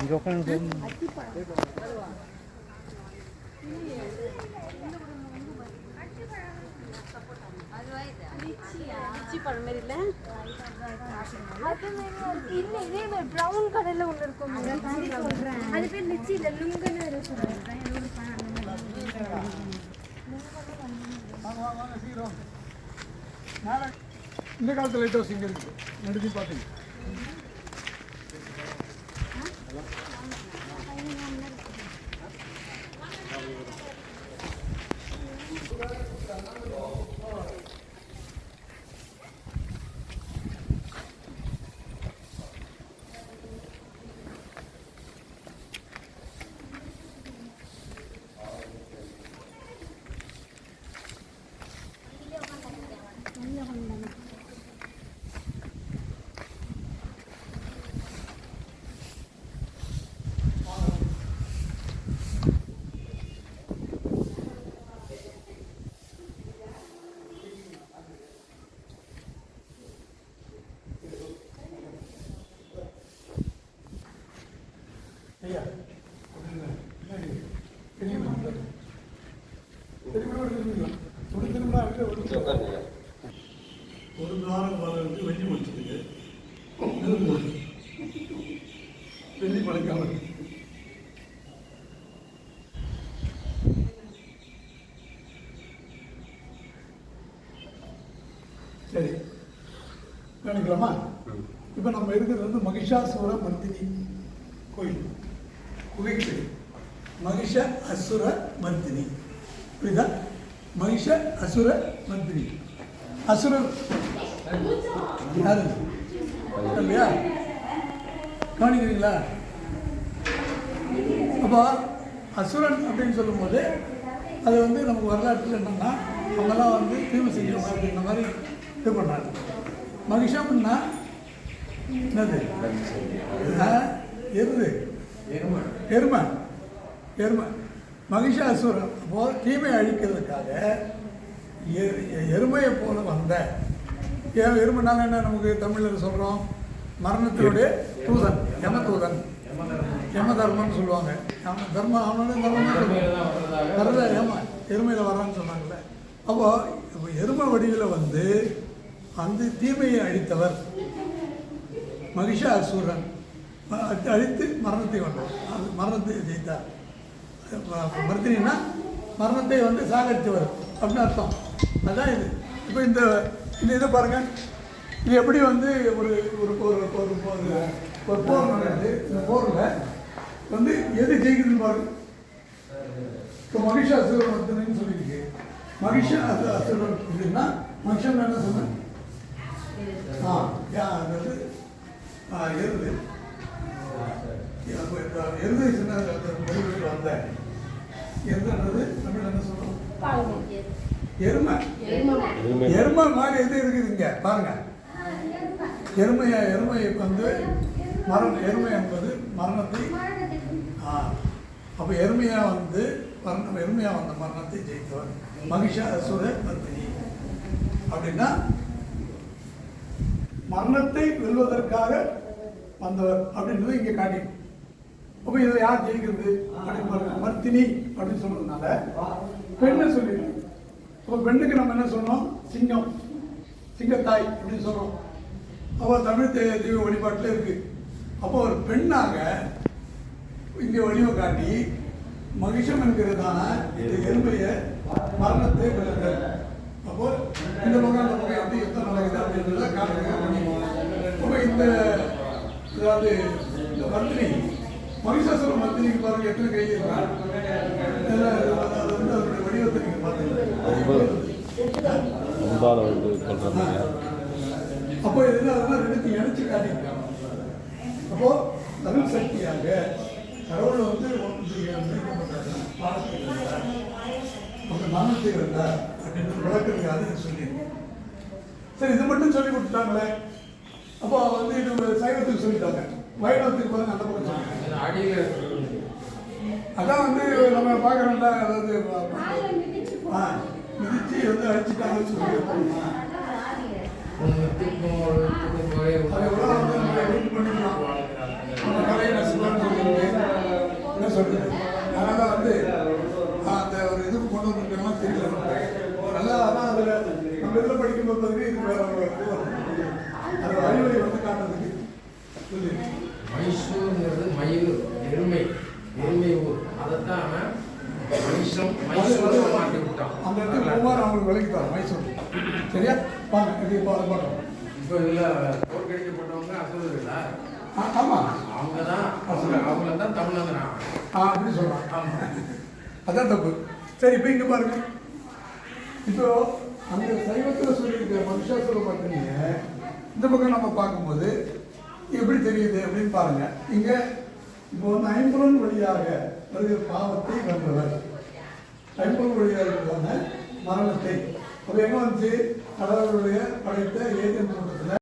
இங்கே உட்காந்து பழம் மாதிரி இல்லை இதே மாதிரி ப்ரௌன் கலர்ல ஒன்று இருக்கும் அது பேர் லிச்சி இல்லை லுங்குன்னு சொல்றேன். இந்த காலத்தில் லைட் ஹவுஸ் இங்கே இருக்குது நடுத்தி பார்த்தீங்க. ஒரு தாரம் வளர்ந்து வெள்ளி முடிச்சதுக்கு வெள்ளி பழக்காம சரி நினைக்கலாமா? இப்போ நம்ம இருக்கிறது வந்து மகிஷாசுர மர்த்தினி கோயில் குகைக்கு மகிஷ அசுர மர்த்தினி. புரியுதா? மகிஷ அசுர மர்த்தினி. அசுரன் யாரு இல்லையா? கவனிக்கிறீங்களா? அப்போ அசுரன் அப்படின்னு சொல்லும்போது அது வந்து நமக்கு வரலாற்றில் என்னன்னா அவங்கெல்லாம் வந்து தீமை செய்யணும் அப்படின்ற மாதிரி இது பண்ணுறாங்க. மகிஷம்னா என்னது? எருது எருமை எருமை மகிஷாசுரன். அப்போது தீமை அழிக்கிறதுக்காக எருமையை போல வந்த எருமைனால என்ன நமக்கு தமிழில் சொல்கிறோம்? மரணத்தினுடைய தூதன், யம தூதன், யம தர்மம்னு சொல்லுவாங்க. தர்மம் அவனோட தர்மம் வரல, ஏமா எருமையில் வரான்னு சொன்னாங்கல்ல. அப்போது எருமை வடிவில் வந்து அந்த தீமையை அழித்தவர் மகிஷாசுரன். அழித்து மரணத்தை வந்தார், அது மரணத்தை ஜெயித்தார். மர்த்தினா மரணத்தை வந்து சாகடித்தவர் அப்படின்னு அர்த்தம். அதுதான் இது. இப்போ இந்த இதை பாருங்கள், இது எப்படி வந்து ஒரு ஒரு ஒரு ஒரு போர் நடக்குது. இந்த போரில் வந்து எது ஜெயிக்குதுன்னு பாருங்க. இப்போ மகிஷாசுரன் மர்த்தினு சொல்லியிருக்கு. மகிஷாசுரன் அப்படின்னா மகிஷன் என்ன சொன்னேன்? அதாவது எருது எருது சின்ன மொழிகளுக்கு வந்த எருதுன்றது தமிழ் என்ன சொல்றோம்? எருமை. எருமை மாதிரி எது இருக்குது இங்க பாருங்க. எருமையை வந்து எருமை என்பது மரணத்தை. அப்போ எருமையா வந்து எருமையா வந்த மரணத்தை ஜெயித்தவர் மகிஷாசுர மர்த்தினி. அப்படின்னா மரணத்தை வெல்வதற்காக வந்தவர் அப்படின்றது இங்கே காட்டிடும். அப்போ இதில் யார் ஜெயிக்கிறது அப்படின்னு பாருங்க. மர்த்தினி அப்படின்னு சொல்றதுனால பெண்ணை சொல்லிடுறோம். அப்போ பெண்ணுக்கு நம்ம என்ன சொன்னோம்? சிங்கம், சிங்கத்தாய் அப்படின்னு சொல்கிறோம். அப்போ தமிழ் தெய்வ வழிபாட்டில் இருக்கு. அப்போ ஒரு பெண்ணாக இங்கே வடிவம் காட்டி மகிஷம் என்கிறதான இந்த எருமையை மரணத்தை வெல்லுங்கள். அப்போ இந்த பக்கம் அந்த பக்கம் எப்படி யுத்தம் நடக்குது அப்படின்றத காட்டுங்க. அப்போ இந்த அதாவது இந்த மர்த்தினி மகிஷாசுர மர்த்தினிக்கு பாருங்க எத்தனை கை இருக்காங்க. அது வந்து அதனுடைய வடிவத்தை நீங்கள் பார்த்தீங்கன்னா அப்போ இதெல்லாம் அதெல்லாம் ரெண்டுத்தையும் இணைச்சு காட்டியிருக்காங்க. அப்போ தமிழ் சக்தியாக கடவுள் வந்து மரணத்தை வந்தார் அப்படின்னு விளக்குறதுக்காக சொல்லியிருக்கேன். சரி, இது மட்டும் சொல்லி கொடுத்துட்டாங்களே. அப்போ வந்து இது சைவத்துக்கு சொல்லிட்டாங்க, வைணவத்துக்கு பாருங்க அந்த பக்கம் சொல்லிட்டாங்க. அதான் வந்து நம்ம பார்க்குறோம்ல, அதாவது மிதிச்சு வந்து அடிச்சுட்டாங்கன்னு சொல்லி பண்ணிக்கலாம். நம்ம கலையை நசுக்கலாம்னு சொல்லியிருக்கு. என்ன சொல்றது? அதனால வந்து அந்த ஒரு இதுக்கு கொண்டு வந்துருக்கலாம் தெரியல. நல்லா ஆனால் அதில் நம்ம இதில் படிக்கும்போது வந்து இது வேற ஒரு இது வரும். அந்த வழிவழி வந்து காட்டுறதுக்கு சொல்லி மைசூருங்கிறது மயில் எருமை ஊர். அதைத்தான் மைசூர் மாட்டி விட்டான். அந்த இடத்துக்கு குமார் அவங்களுக்கு விலைக்கு தரோம் மைசூர். சரியா? வாங்க இது இப்போ அதை பார்க்கலாம். இப்போ இதில் தோற்கடிக்கப்பட்டவங்க அசுரர்களா? ஆமாம், அவங்க தான் அவங்கள தான் தமிழங்கிறான். அப்படி சொல்கிறான். ஆமாம், அதான் தப்பு. சரி, இப்போ இங்கே பாருங்க. இப்போ அந்த சைவத்தில் சொல்லியிருக்கிற மனுஷாசுரம் பார்த்தீங்க, இந்த பக்கம் நம்ம பார்க்கும்போது எப்படி தெரியுது அப்படின்னு பாருங்க. இங்கே இப்போ வந்து ஐம்புலன் வழியாக வருகிற பாவத்தை வென்றவர், ஐம்புலன் வழியாக இருக்கிறதான மரணத்தை. அப்போ எங்கே வந்துச்சு? கடவுளுடைய படைத்த ஏதேன் தோட்டத்தில்